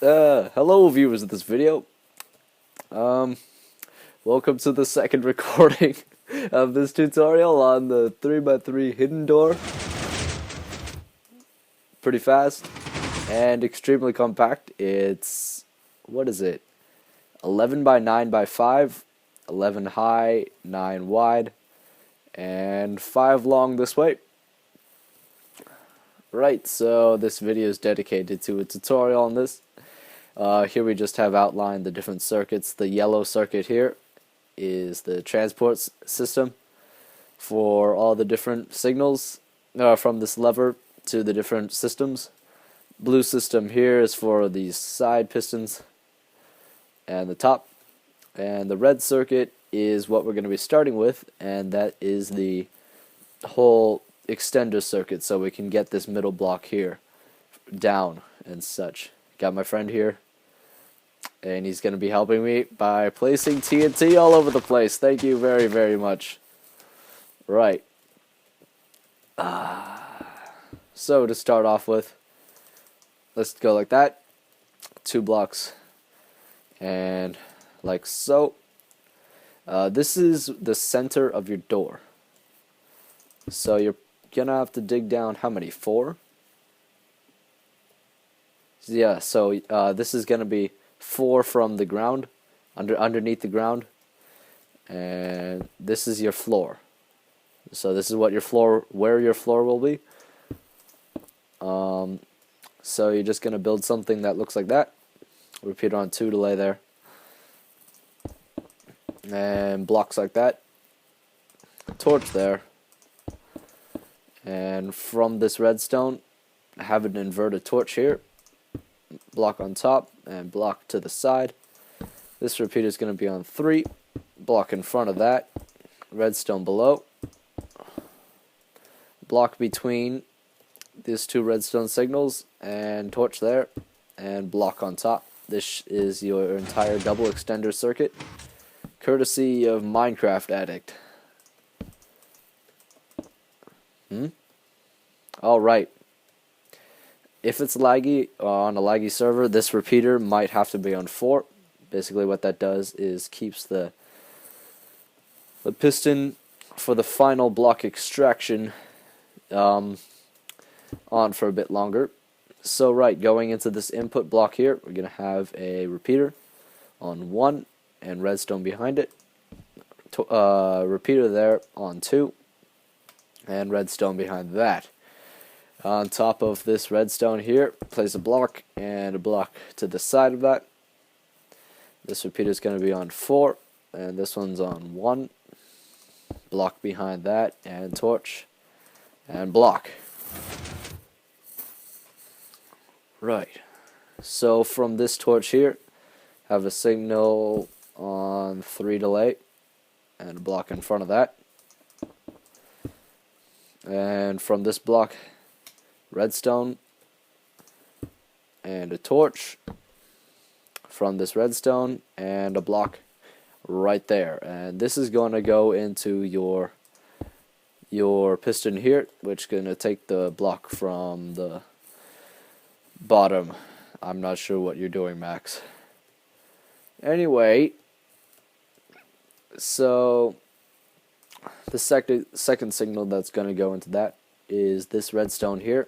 Hello viewers of this video. Um, Welcome to the second recording of this tutorial on the 3x3 hidden door. Pretty fast and extremely compact. It's, what is it? 11 by 9 by 5, 11 high, 9 wide, and 5 long this way. Right, so this video is dedicated to a tutorial on this. Here we just have outlined the different circuits. The yellow circuit here is the transport system for all the different signals from this lever to the different systems. Blue system here is for these side pistons and the top. And the red circuit is what we're going to be starting with, and that is the whole extender circuit, so we can get this middle block here down and such. Got my friend here, and he's going to be helping me by placing TNT all over the place. Thank you very, very much. Right. So to start off with, let's go like that. 2 blocks. And like so. This is the center of your door. So you're going to have to dig down how many? 4? Yeah, so this is going to be 4 from the ground, underneath the ground, and this is your floor. So this is what your floor, where your floor will be. So you're just gonna build something that looks like that. Repeat on 2 to lay there, and blocks like that. Torch there, and from this redstone, have an inverted torch here. Block on top and block to the side. This repeater is going to be on 3. Block in front of that. Redstone below. Block between these 2 redstone signals and torch there. And block on top. This is your entire double extender circuit, courtesy of Minecraft Addict. Alright. If it's laggy on a laggy server, this repeater might have to be on 4. Basically what that does is keeps the piston for the final block extraction on for a bit longer. So right, going into this input block here, we're going to have a repeater on 1 and redstone behind it. Repeater there on 2 and redstone behind that. On top of this redstone here, place a block and a block to the side of that. This repeater is going to be on 4, and this one's on 1. Block behind that, and torch, and block. Right. So from this torch here, have a signal on 3 delay, and a block in front of that. And from this block, redstone and a torch from this redstone and a block right there, and this is going to go into your piston here, which is going to take the block from the bottom. I'm not sure what you're doing, Max. Anyway, so the second signal that's going to go into that is this redstone here.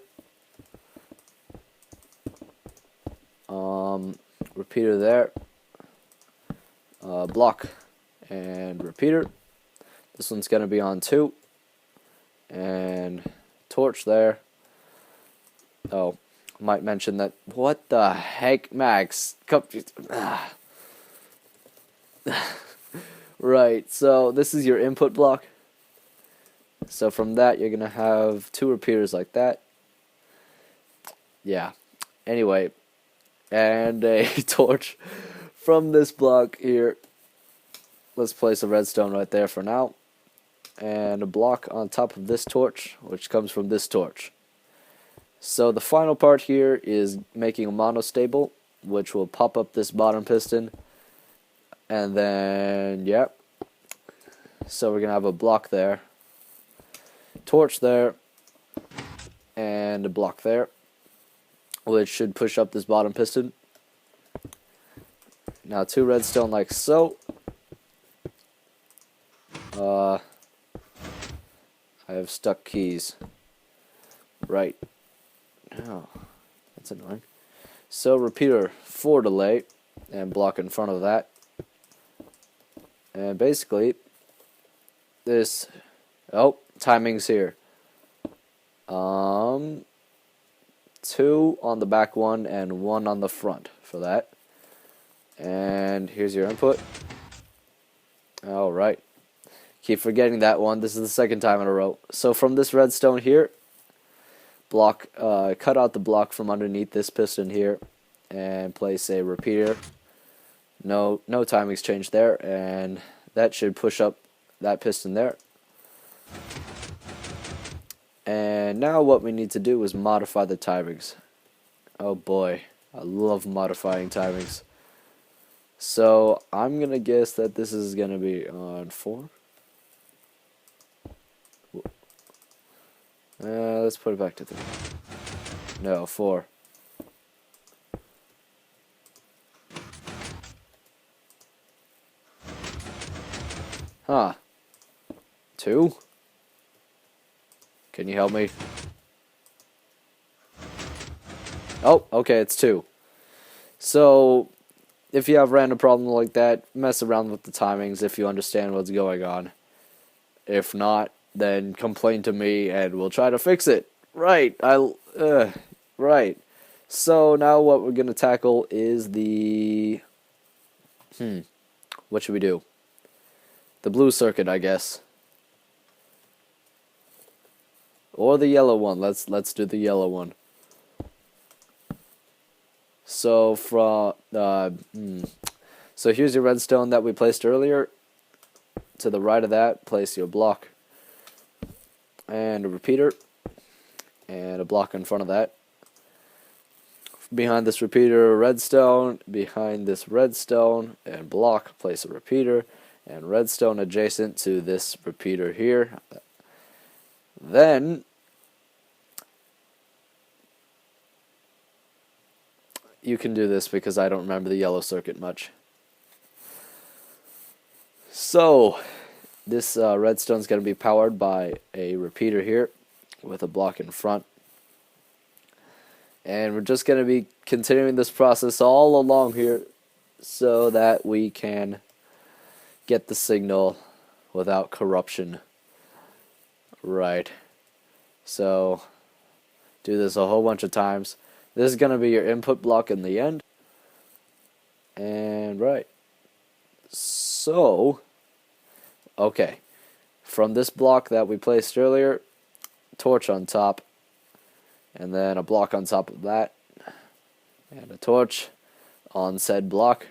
Repeater there, block and repeater. This one's going to be on 2 and torch there. Oh, might mention that. What the heck, Max? Right, so this is your input block. So from that, you're going to have 2 repeaters like that. Yeah. Anyway, and a torch from this block here. Let's place a redstone right there for now. And a block on top of this torch, which comes from this torch. So the final part here is making a monostable, which will pop up this bottom piston. And then, yep. So we're going to have a block there. Torch there, and a block there, which should push up this bottom piston. Now 2 redstone like so. I have stuck keys. Right. Oh, that's annoying. So repeater 4 delay and block in front of that. And basically this timing's here. 2 on the back one and 1 on the front for that. And here's your input. Alright. Keep forgetting that one. This is the second time in a row. So from this redstone here, cut out the block from underneath this piston here and place a repeater. No timings changed there, and that should push up that piston there. And now what we need to do is modify the timings. Oh boy, I love modifying timings. So I'm gonna guess that this is gonna be on 4. Let's put it back to 3. No, 4. Huh. 2? Can you help me? Oh, okay, it's 2. So, if you have random problems like that, mess around with the timings if you understand what's going on. If not, then complain to me and we'll try to fix it. Right, right. So now what we're going to tackle is the... What should we do? The blue circuit, I guess. Or the yellow one. Let's do the yellow one. So so here's your redstone that we placed earlier. To the right of that, place your block and a repeater and a block in front of that. Behind this repeater, redstone. Behind this redstone and block, place a repeater and redstone adjacent to this repeater here. Then you can do this because I don't remember the yellow circuit much. So this redstone is going to be powered by a repeater here with a block in front. And we're just going to be continuing this process all along here so that we can get the signal without corruption. Right. So do this a whole bunch of times. This is going to be your input block in the end. And right. So, okay. From this block that we placed earlier, torch on top, and then a block on top of that, and a torch on said block.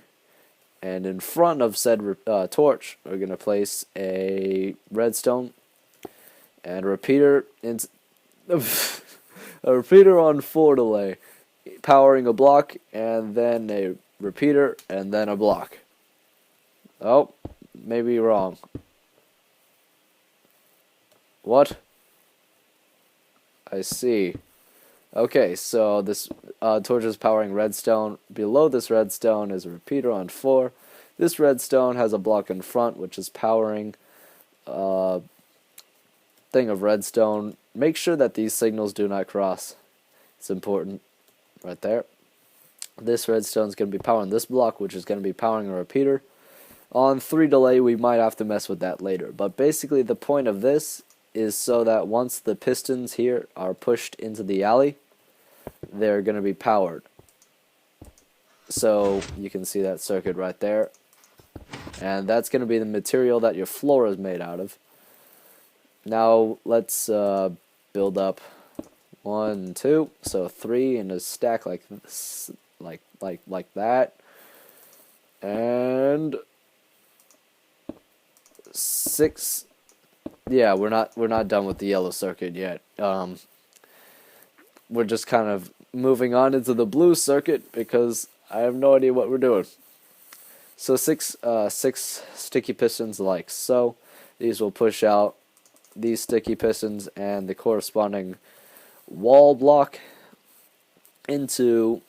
And in front of said torch, we're going to place a redstone and a repeater a repeater on 4 delay, powering a block, and then a repeater, and then a block. Oh, maybe wrong. What? I see. Okay, so this torch is powering redstone. Below this redstone is a repeater on 4. This redstone has a block in front, which is powering a thing of redstone. Make sure that these signals do not cross. It's important. Right there. This redstone is going to be powering this block, which is going to be powering a repeater. On 3 delay, we might have to mess with that later. But basically, the point of this is so that once the pistons here are pushed into the alley, they're going to be powered. So you can see that circuit right there. And that's going to be the material that your floor is made out of. Now let's build up 1, 2, so 3 in a stack like this, like that, and 6. Yeah, we're not done with the yellow circuit yet. We're just kind of moving on into the blue circuit because I have no idea what we're doing. So 6 sticky pistons like so. These will push out these sticky pistons and the corresponding wall block into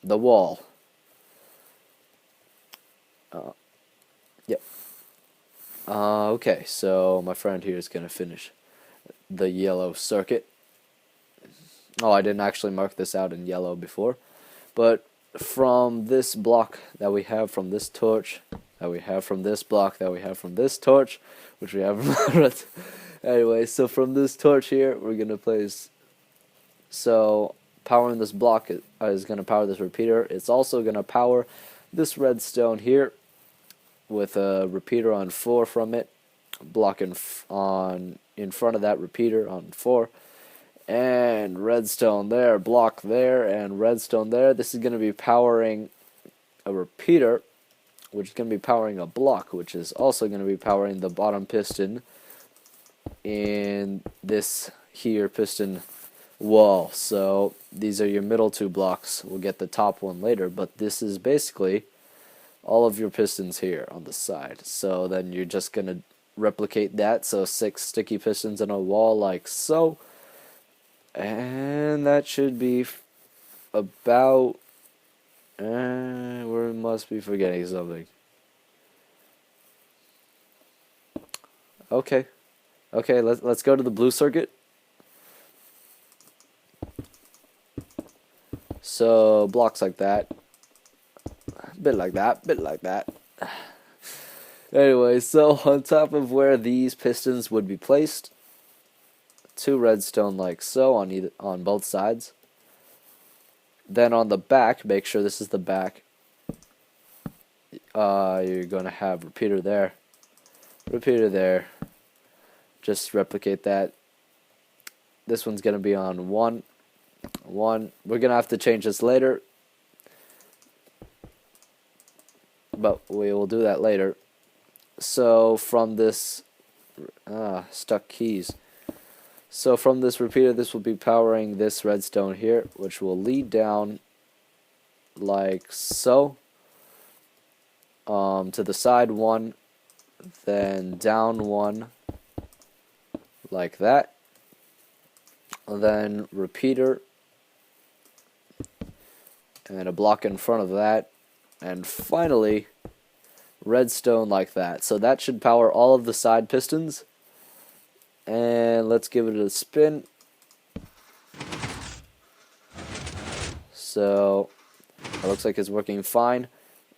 the wall. Yep. Okay, so my friend here is going to finish the yellow circuit. Oh, I didn't actually mark this out in yellow before. But from this block that we have from this torch, that we have from this block, that we have from this torch, which we have from red. Anyway, so from this torch here, we're going to place... So, powering this block is going to power this repeater. It's also going to power this redstone here with a repeater on 4 from it, block in front of that repeater on 4, and redstone there, block there, and redstone there. This is going to be powering a repeater, which is going to be powering a block, which is also going to be powering the bottom piston in this here piston wall. So these are your middle 2 blocks. We'll get the top one later, but this is basically all of your pistons here on the side. So then you're just going to replicate that, so 6 sticky pistons in a wall like so. And that should be about... we must be forgetting something. Okay. Okay, let's go to the blue circuit. So, blocks like that. Bit like that, bit like that. Anyway, so on top of where these pistons would be placed, 2 redstone like so on both sides. Then on the back, make sure this is the back. You're gonna have repeater there, repeater there. Just replicate that. This one's gonna be on 1. We're gonna have to change this later, but we will do that later. So from this stuck keys. So from this repeater, this will be powering this redstone here, which will lead down like so, to the side 1, then down 1 like that, and then repeater and a block in front of that, and finally redstone like that. So that should power all of the side pistons. And let's give it a spin. So it looks like it's working fine.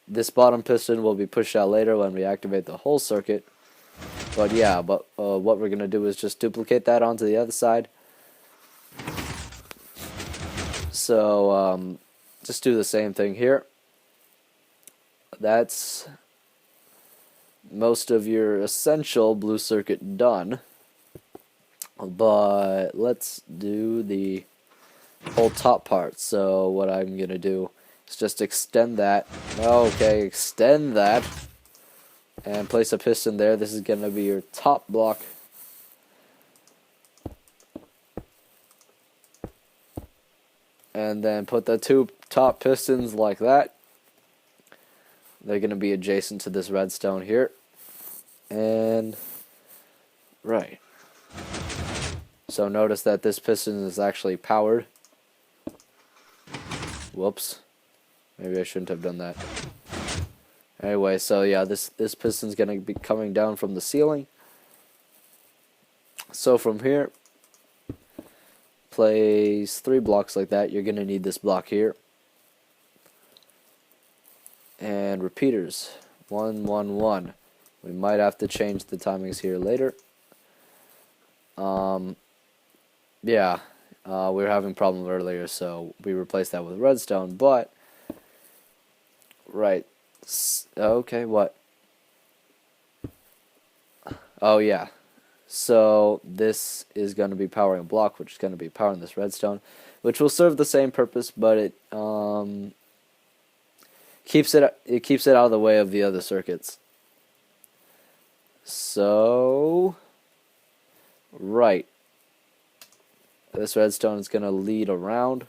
This bottom piston will be pushed out later when we activate the whole circuit. But yeah, what we're going to do is just duplicate that onto the other side. So just do the same thing here. That's most of your essential blue circuit done. But let's do the whole top part. So what I'm going to do is just extend that. Okay, extend that. And place a piston there. This is going to be your top block. And then put the 2 top pistons like that. They're going to be adjacent to this redstone here. And right. So notice that this piston is actually powered. Whoops. Maybe I shouldn't have done that. Anyway, so yeah, this piston's going to be coming down from the ceiling. So from here, place 3 blocks like that. You're going to need this block here. And repeaters. 1, 1, 1. We might have to change the timings here later. Yeah, we were having problems earlier, so we replaced that with redstone, but, right, okay, what? Oh, yeah, so this is going to be powering a block, which is going to be powering this redstone, which will serve the same purpose, but it keeps it out of the way of the other circuits. So, right. This redstone is going to lead around.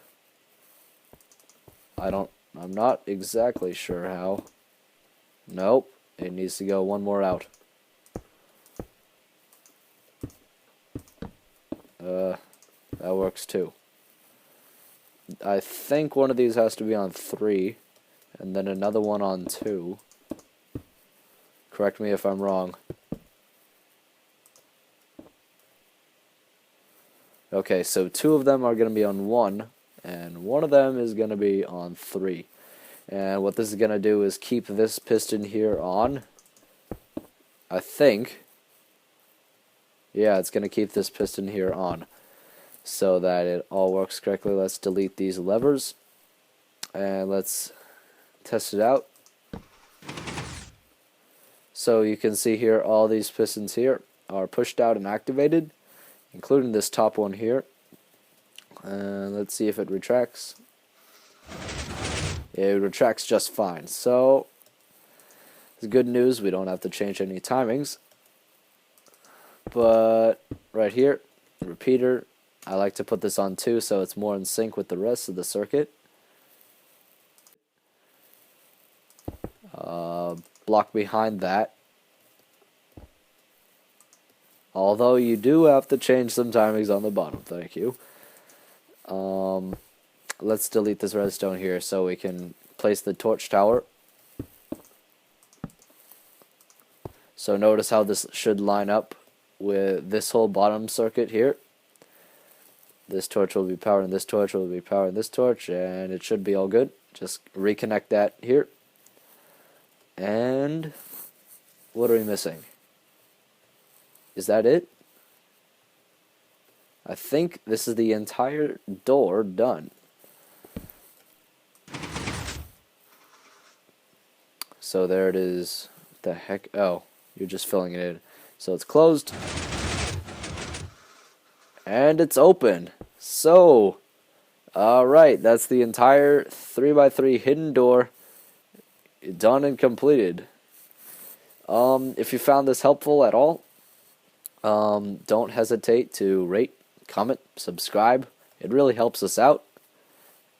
I'm not exactly sure how. Nope, it needs to go 1 more out. That works too. I think one of these has to be on 3, and then another one on 2. Correct me if I'm wrong. Okay, so 2 of them are going to be on 1, and 1 of them is going to be on 3. And what this is going to do is keep this piston here on. I think. Yeah, it's going to keep this piston here on so that it all works correctly. Let's delete these levers and let's test it out. So you can see here all these pistons here are pushed out and activated, including this top one here. And let's see if it retracts. It retracts just fine. So it's good news, we don't have to change any timings. But right here, repeater, I like to put this on 2 so it's more in sync with the rest of the circuit. Block behind that. Although you do have to change some timings on the bottom, thank you. Let's delete this redstone here so we can place the torch tower. So notice how this should line up with this whole bottom circuit here. This torch will be powering this torch, will be powering this torch, and it should be all good. Just reconnect that here. And what are we missing? Is that it? I think this is the entire door done. So there it is. What the heck? Oh, you're just filling it in. So it's closed. And it's open. So, alright, that's the entire 3x3 hidden door done and completed. If you found this helpful at all, don't hesitate to rate, comment, subscribe. It really helps us out.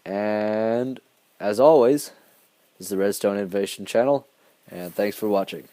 And as always, this is the Redstone Innovation channel, and thanks for watching.